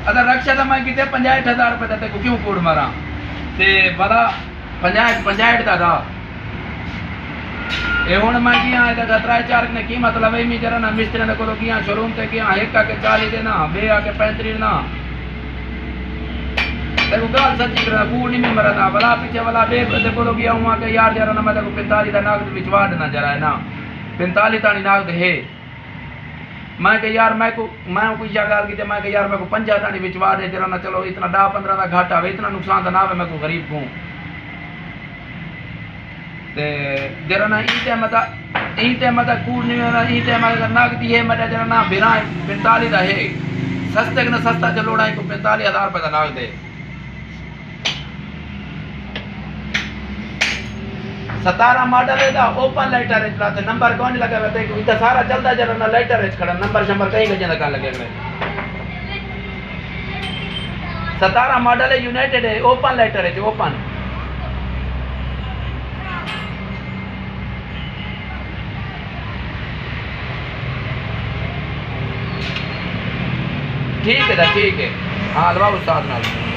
अगर रक्षा तो मैं कितने 65,000 रुपये तेको क्यों कूड़ मारा ते भला 65 का था ये हुण मैं किया है तो 3-4 ने की मतलब है मी जरा ना मिस्त्री ने को किया शोरूम ते किया एक आके 40 देना बे आके 35 देना तेको गाल सच्ची करना कूड़ नहीं मरना भला पीछे वाला बे को किया हुआ के यार जरा ना मैं तेको 45 का नगद विचवा देना जरा है ना 45 तानी नगद है मैं के यार मैं कोई गाल की मैं के यार मैं को 50 तानी विचवा दे जरा ना चलो इतना 10-15 का घाटा है इतना नुकसान तो ना है मैं को गरीब को ते जरा ना ईटे मत कूड़ नहीं होना ईटे मत नगदी है मत जरा ना बिना 45 का है सस्ते ना सस्ता चलोड़ा को 45,000 रुपये का नगद है 17 मॉडल है ओपन लाइटर है नंबर कौन लगा हुआ है इतना सारा चलता जरा ना लाइटर है खड़ा नंबर शंबर कहीं गजे का लगे 17 मॉडल है यूनाइटेड है ओपन लाइटर है ओपन ठीक है ठीक है हाँ अलवा उस्ताद नाल